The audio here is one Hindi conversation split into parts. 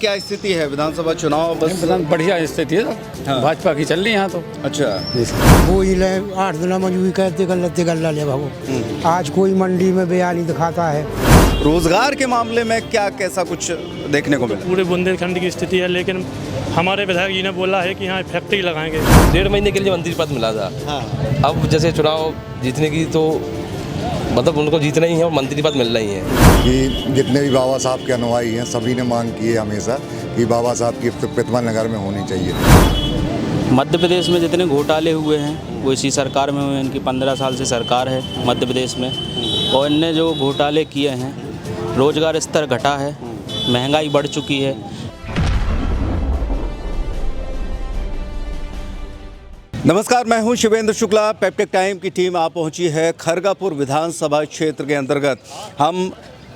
क्या स्थिति है विधानसभा चुनाव? बस बढ़िया स्थिति है। हाँ। भाजपा की चल रही है यहाँ तो। अच्छा, वो ही ले 8 दिन मजबूरी कहते गल्ला ले बाबू। आज कोई मंडी में बयान नहीं दिखाता है। रोजगार के मामले में क्या कैसा कुछ देखने को मिला? पूरे बुंदेलखंड की स्थिति है, लेकिन हमारे विधायक जी ने बोला है कि यहाँ फैक्ट्री लगाएंगे। 1.5 महीने के लिए मंत्री पद मिला था। अब जैसे चुनाव जीतने की तो मतलब उनको जीतना ही है और मंत्री पद मिल रही है कि जितने भी बाबा साहब के अनुयायी हैं सभी ने मांग की है हमेशा कि बाबा साहब की प्रतिमा नगर में होनी चाहिए। मध्य प्रदेश में जितने घोटाले हुए हैं वो इसी सरकार में हुए हैं। इनकी 15 साल से सरकार है मध्य प्रदेश में, और इनने जो घोटाले किए हैं, रोजगार स्तर घटा है, महंगाई बढ़ चुकी है। नमस्कार, मैं हूं शिवेंद्र शुक्ला। पेप्टेक टाइम की टीम आ पहुंची है खरगापुर विधानसभा क्षेत्र के अंतर्गत। हम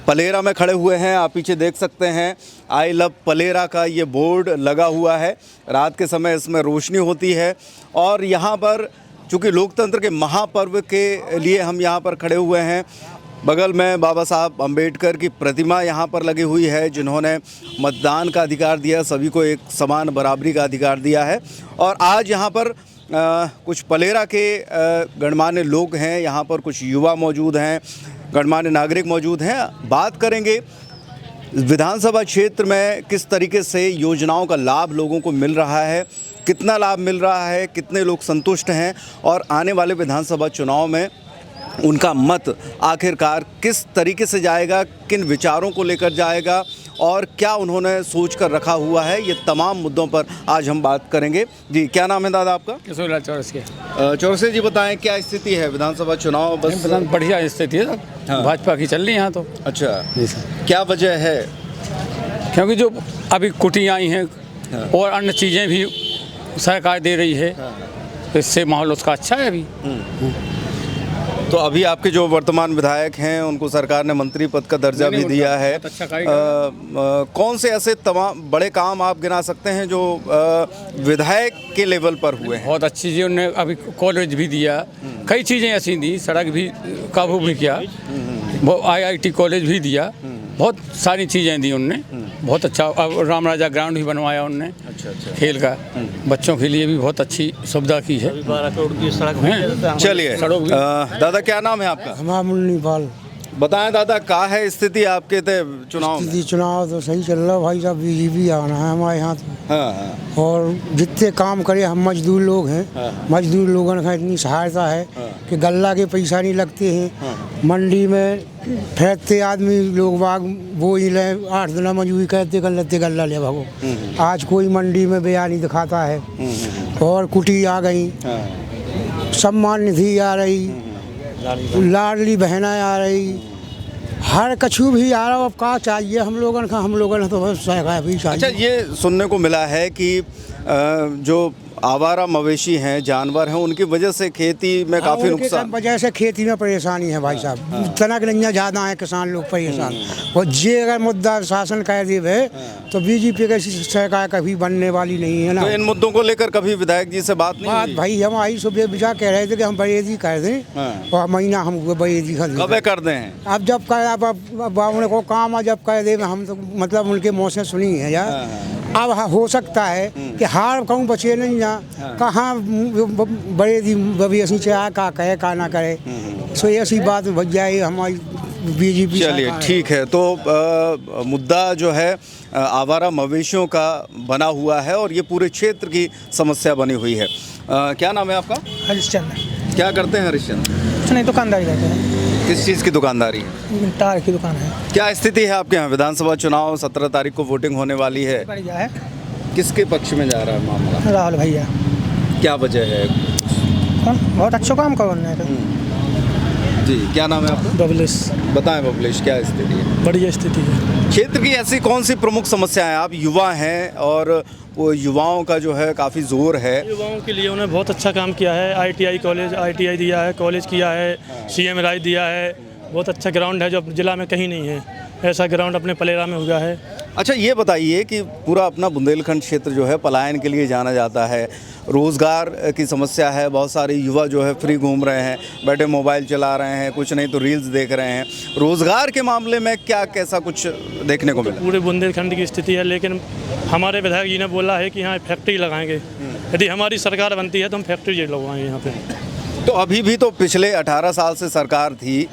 पलेरा में खड़े हुए हैं। आप पीछे देख सकते हैं आई लव पलेरा का ये बोर्ड लगा हुआ है। रात के समय इसमें रोशनी होती है और यहाँ पर चूँकि लोकतंत्र के महापर्व के लिए हम यहाँ पर खड़े हुए हैं। बगल में बाबा साहब अम्बेडकर की प्रतिमा यहाँ पर लगी हुई है, जिन्होंने मतदान का अधिकार दिया, सभी को एक समान बराबरी का अधिकार दिया है। और आज यहाँ पर कुछ पलेरा के गणमान्य लोग हैं, यहाँ पर कुछ युवा मौजूद हैं, गणमान्य नागरिक मौजूद हैं। बात करेंगे विधानसभा क्षेत्र में किस तरीके से योजनाओं का लाभ लोगों को मिल रहा है, कितना लाभ मिल रहा है, कितने लोग संतुष्ट हैं और आने वाले विधानसभा चुनाव में उनका मत आखिरकार किस तरीके से जाएगा, किन विचारों को लेकर जाएगा और क्या उन्होंने सोच कर रखा हुआ है, ये तमाम मुद्दों पर आज हम बात करेंगे। जी, क्या नाम है दादा आपका? किशोर चौरसिया। चौरसिया जी, बताएं क्या स्थिति है विधानसभा चुनाव? बस बढ़िया स्थिति है। हाँ। भाजपा की चल रही है यहाँ तो। अच्छा, क्या वजह है? क्योंकि जो अभी कुटियाँ आई हैं और अन्य चीज़ें भी सरकार दे रही है, तो इससे माहौल उसका अच्छा है अभी। तो अभी आपके जो वर्तमान विधायक हैं उनको सरकार ने मंत्री पद का दर्जा भी दिया है। अच्छा कौन से ऐसे तमाम बड़े काम आप गिना सकते हैं जो विधायक के लेवल पर हुए हैं? बहुत अच्छी चीज़ उन्होंने अभी कॉलेज भी दिया, कई चीज़ें ऐसी दी, सड़क भी का वो भी किया, वो IIT कॉलेज भी दिया, बहुत सारी चीज़ें दी उनने। बहुत अच्छा। अब राम राजा ग्राउंड भी बनवाया उनने। अच्छा। खेल का बच्चों के लिए भी बहुत अच्छी सुविधा की है। 12 करोड़ की सड़क है। चलिए दादा, क्या नाम है आपका? हमारा मुन्नी पाल। बताएं दादा, क्या है स्थिति आपके चुनाव में? चुनाव तो सही चल रहा भाई साहब। बीजेपी आना है हमारे यहाँ तो। हाँ। और जितने काम करे, हम मजदूर लोग हैं। मजदूर लोगों का इतनी सहायता है कि गल्ला के पैसा नहीं लगते हैं। मंडी में फैलते आदमी लोग बाग वो ही ले 8 दिन मजबूरी कहते गल्ला ले भागो। आज कोई मंडी में बयान नहीं दिखाता है। और कुटी आ गई, सम्मान निधि आ रही, लाडली बहना आ रही, हर कछु भी आ रहा। अब क्या चाहिए हम लोगों ने तो बस सहगा भी चाहिए। अच्छा, ये सुनने को मिला है कि जो आवारा मवेशी हैं, जानवर हैं, उनकी वजह से खेती में काफ़ी नुकसान, वजह से खेती में परेशानी है भाई साहब। तनक नहीं ज़्यादा है, किसान लोग परेशान। और ये अगर मुद्दा शासन कह दे तो बीजेपी की सरकार कभी बनने वाली नहीं है ना। तो इन मुद्दों को लेकर कभी विधायक जी से बात नहीं हुई? भाई हम आई सुबह विचार कह रहे थे कि हम बरेदी कर दें और महीना हम बरेदी कब कर दें। अब जब उनको काम है, जब कह दे हम तो मतलब उनके मुँह से सुनी है यार। अब हो सकता है कि हार कहूँ बचे नहीं जा, कहाँ बड़े बभी ऐसी चाहे का कहे का ना करे। सो ऐसी बात बच जाए हमारी बीजेपी। चलिए ठीक है। तो मुद्दा जो है आवारा मवेशियों का बना हुआ है और ये पूरे क्षेत्र की समस्या बनी हुई है। क्या नाम है आपका? हरिश्चंद्र। क्या करते हैं हरिश्चंद्र? नहीं, दुकानदारी करते हैं। किस चीज़ की दुकानदारी है? टायर की दुकान है। क्या स्थिति है आपके यहाँ? विधानसभा चुनाव 17 तारीख को वोटिंग होने वाली है। बढ़िया है। किसके पक्ष में जा रहा है मामला? राहुल भैया। क्या वजह है? कौन? बहुत अच्छा काम करो जी, क्या नाम है आपका? बबलेश। बताएं बबलेश, क्या स्थिति है? बढ़िया स्थिति है। क्षेत्र की ऐसी कौन सी प्रमुख समस्याएं? आप युवा हैं और वो युवाओं का जो है काफ़ी जोर है। युवाओं के लिए उन्होंने बहुत अच्छा काम किया है। ITI कॉलेज, ITI दिया है, कॉलेज किया है, CM राय दिया है। बहुत अच्छा ग्राउंड है जो जिला में कहीं नहीं है। ऐसा ग्राउंड अपने पलेरा में हुआ है। अच्छा, ये बताइए कि पूरा अपना बुंदेलखंड क्षेत्र जो है पलायन के लिए जाना जाता है, रोज़गार की समस्या है, बहुत सारे युवा जो है फ्री घूम रहे हैं, बैठे मोबाइल चला रहे हैं, कुछ नहीं तो रील्स देख रहे हैं। रोज़गार के मामले में क्या कैसा कुछ देखने को मिला? पूरे बुंदेलखंड की स्थिति है, लेकिन हमारे विधायक जी ने बोला है कि यहाँ फैक्ट्री लगाएंगे। यदि हमारी सरकार बनती है तो हम फैक्ट्री लगवाएंगे यहाँ पे। तो अभी भी तो पिछले 18 साल से सरकार थी,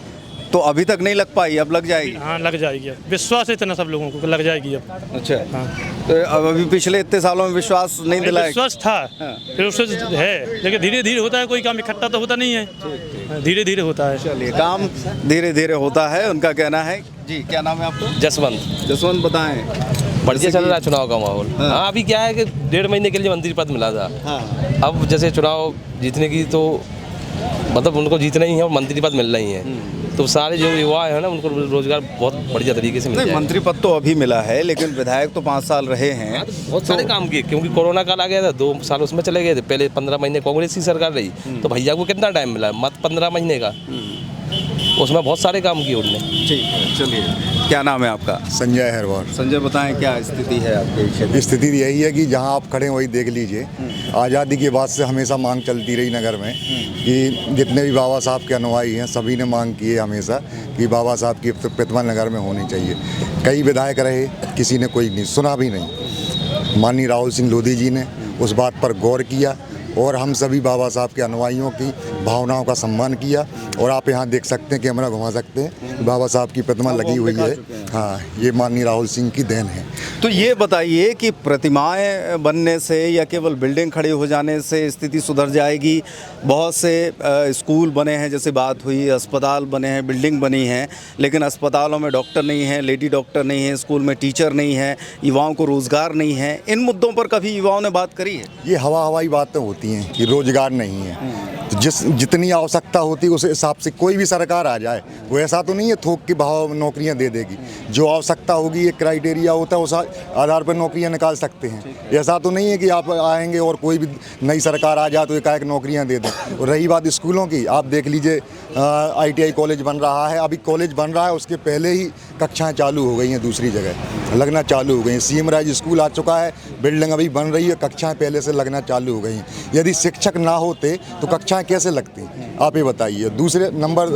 तो अभी तक नहीं लग पाई, अब लग जाएगी? हाँ, लग जाएगी। अब विश्वास है इतना सब लोगों को लग जाएगी अब। अच्छा, हाँ, तो अब अभी पिछले इतने सालों में विश्वास नहीं दिलाया? विश्वास था, फिर उससे है, लेकिन धीरे धीरे होता है, कोई काम इकट्ठा तो होता नहीं है, धीरे धीरे होता है। चलिए, काम धीरे धीरे होता है, उनका कहना है। जी, क्या नाम है आपको? जसवंत, बताएं। बढ़िया चल रहा है चुनाव का माहौल। हाँ, अभी क्या है कि 1.5 महीने के लिए मंत्री पद मिला था। अब जैसे चुनाव जीतने की तो मतलब उनको जीतना ही है और मंत्री पद मिल रही है, तो सारे जो युवा है ना उनको रोजगार बहुत बढ़िया तरीके से मिल नहीं, जाएगा। मंत्री पद तो अभी मिला है, लेकिन विधायक तो 5 साल रहे हैं। बहुत सारे काम किए, क्योंकि कोरोना काल आ गया था, 2 साल उसमें चले गए थे। पहले 15 महीने कांग्रेस की सरकार रही, तो भैया को कितना टाइम मिला? मत 15 महीने का, उसमें बहुत सारे काम किए उनने। ठीक है, चलिए, क्या नाम है आपका? संजय हरवार। संजय, बताएं क्या स्थिति है आपके क्षेत्र? स्थिति यही है कि जहां आप खड़े हैं वही देख लीजिए। आज़ादी के बाद से हमेशा मांग चलती रही नगर में कि जितने भी बाबा साहब के अनुयायी हैं सभी ने मांग की है हमेशा कि बाबा साहब की प्रतिमा नगर में होनी चाहिए। कई विधायक रहे, किसी ने कोई नहीं सुना भी नहीं। माननीय राहुल सिंह लोधी जी ने उस बात पर गौर किया और हम सभी बाबा साहब के अनुयायियों की भावनाओं का सम्मान किया। और आप यहाँ देख सकते हैं, कैमरा घुमा सकते हैं, बाबा साहब की प्रतिमा लगी हुई है। हाँ, ये माननीय राहुल सिंह की देन है। तो ये बताइए कि प्रतिमाएं बनने से या केवल बिल्डिंग खड़ी हो जाने से स्थिति सुधर जाएगी? बहुत से स्कूल बने हैं, जैसे बात हुई, अस्पताल बने हैं, बिल्डिंग बनी है, लेकिन अस्पतालों में डॉक्टर नहीं है, लेडी डॉक्टर नहीं है, स्कूल में टीचर नहीं है, युवाओं को रोज़गार नहीं है। इन मुद्दों पर कभी युवाओं ने बात करी है? ये हवाई बातें होती हैं कि रोजगार नहीं है। तो जितनी आवश्यकता होती है उस हिसाब से कोई भी सरकार आ जाए, वो ऐसा तो नहीं है थोक के भाव नौकरियां दे देगी। जो आवश्यकता होगी, एक क्राइटेरिया होता है, उस आधार पर नौकरियां निकाल सकते हैं। ऐसा तो नहीं है कि आप आएंगे और कोई भी नई सरकार आ जाए तो एकाएक नौकरियां दे दें। और रही बात स्कूलों की, आप देख लीजिए, ITI कॉलेज बन रहा है, अभी कॉलेज बन रहा है, उसके पहले ही कक्षाएं चालू हो गई हैं, दूसरी जगह लगना चालू हो गई हैं। CM राज स्कूल आ चुका है, बिल्डिंग अभी बन रही है, कक्षाएं पहले से लगना चालू हो गई हैं। यदि शिक्षक ना होते तो कक्षाएं कैसे लगती, आप ये बताइए। दूसरे नंबर,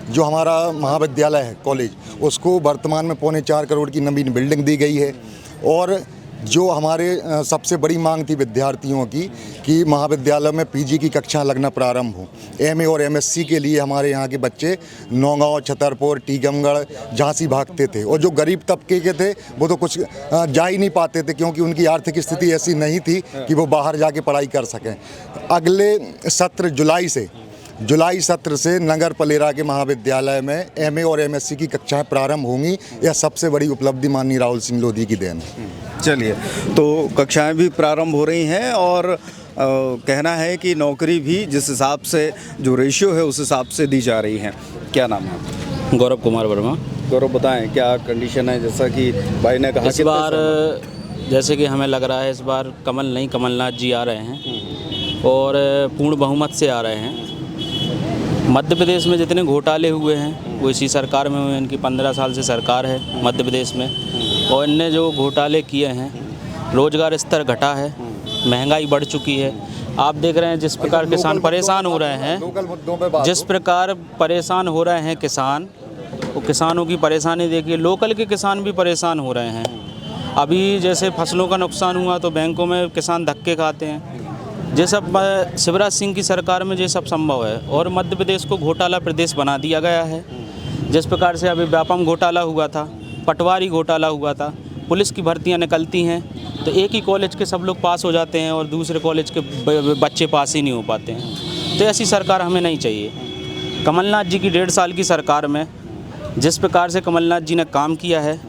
जो हमारा महाविद्यालय है, कॉलेज, उसको वर्तमान में 4.25 करोड़ की नवीन बिल्डिंग दी गई है। और जो हमारे सबसे बड़ी मांग थी विद्यार्थियों की कि महाविद्यालय में PG की कक्षा लगना प्रारंभ हो। MA और MSc के लिए हमारे यहाँ के बच्चे नौगांव, छतरपुर, टीकमगढ़, झांसी भागते थे। और जो गरीब तबके के थे वो तो कुछ जा ही नहीं पाते थे, क्योंकि उनकी आर्थिक स्थिति ऐसी नहीं थी कि वो बाहर जाके पढ़ाई कर सकें। अगले सत्र जुलाई सत्र से नगर पलेरा के महाविद्यालय में MA और MSc की कक्षाएं प्रारंभ होंगी। यह सबसे बड़ी उपलब्धि माननीय राहुल सिंह लोधी की देन है। चलिए, तो कक्षाएं भी प्रारंभ हो रही हैं और कहना है कि नौकरी भी जिस हिसाब से जो रेशियो है उस हिसाब से दी जा रही है। क्या नाम है आपका? गौरव कुमार वर्मा। गौरव, बताएं क्या कंडीशन है? जैसा कि भाई ने कहा, इस बार जैसे कि हमें लग रहा है इस बार कमलनाथ जी आ रहे हैं और पूर्ण बहुमत से आ रहे हैं। मध्य प्रदेश में जितने घोटाले हुए हैं वो इसी सरकार में हुए। इनकी 15 साल से सरकार है मध्य प्रदेश में, और इनने जो घोटाले किए हैं, रोजगार स्तर घटा है, महंगाई बढ़ चुकी है। आप देख रहे हैं जिस प्रकार किसान परेशान हो रहे हैं, जिस प्रकार परेशान हो रहे हैं किसान, वो किसानों की परेशानी देखिए। लोकल के किसान भी परेशान हो रहे हैं। अभी जैसे फसलों का नुकसान हुआ तो बैंकों में किसान धक्के खाते हैं। ये सब शिवराज सिंह की सरकार में ये सब संभव है। और मध्य प्रदेश को घोटाला प्रदेश बना दिया गया है। जिस प्रकार से अभी व्यापम घोटाला हुआ था, पटवारी घोटाला हुआ था, पुलिस की भर्तियां निकलती हैं तो एक ही कॉलेज के सब लोग पास हो जाते हैं और दूसरे कॉलेज के बच्चे पास ही नहीं हो पाते हैं। तो ऐसी सरकार हमें नहीं चाहिए। कमलनाथ जी की 1.5 साल की सरकार में जिस प्रकार से कमलनाथ जी ने काम किया है,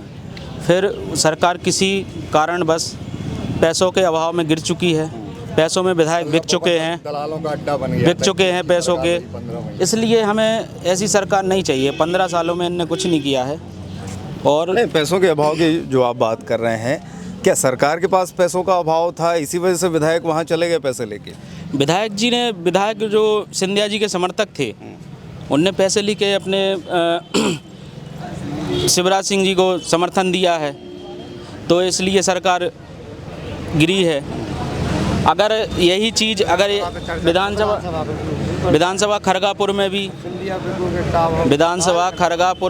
फिर सरकार किसी कारणवश पैसों के अभाव में गिर चुकी है। पैसों में विधायक बिक चुके हैं, दलालों का अड्डा बन गया, बिक चुके हैं पैसों के। इसलिए हमें ऐसी सरकार नहीं चाहिए। 15 सालों में इन्होंने कुछ नहीं किया है। और नहीं, पैसों के अभाव की जो आप बात कर रहे हैं, क्या सरकार के पास पैसों का अभाव था, इसी वजह से विधायक वहाँ चले गए पैसे लेके? विधायक जो सिंधिया जी के समर्थक थे, उनने पैसे लेके अपने शिवराज सिंह जी को समर्थन दिया है। तो इसलिए सरकार गिरी है। अगर यही चीज़ अगर विधानसभा खरगापुर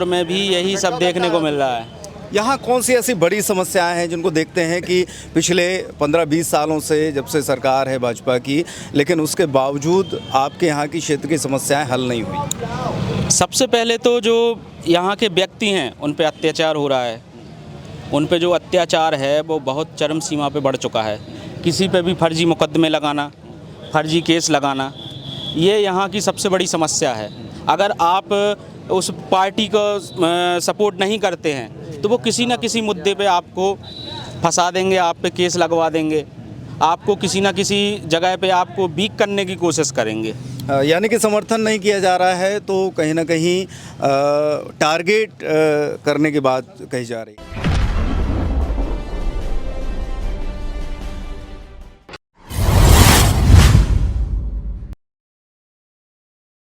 में भी यही सब देखने को मिल रहा है। यहाँ कौन सी ऐसी बड़ी समस्याएं हैं जिनको देखते हैं कि पिछले 15-20 सालों से जब से सरकार है भाजपा की, लेकिन उसके बावजूद आपके यहाँ की क्षेत्र की समस्याएं हल नहीं हुई? सबसे पहले तो जो यहाँ के व्यक्ति हैं उन पे अत्याचार हो रहा है। उन पे जो अत्याचार है वो बहुत चरम सीमा पे बढ़ चुका है। किसी पे भी फर्जी मुकदमे लगाना, फर्जी केस लगाना, ये यहाँ की सबसे बड़ी समस्या है। अगर आप उस पार्टी को सपोर्ट नहीं करते हैं तो वो किसी न किसी मुद्दे पे आपको फंसा देंगे, आप पे केस लगवा देंगे, आपको किसी न किसी जगह पे आपको वीक करने की कोशिश करेंगे। यानी कि समर्थन नहीं किया जा रहा है तो कहीं ना कहीं टारगेट करने की बात कही जा रही है।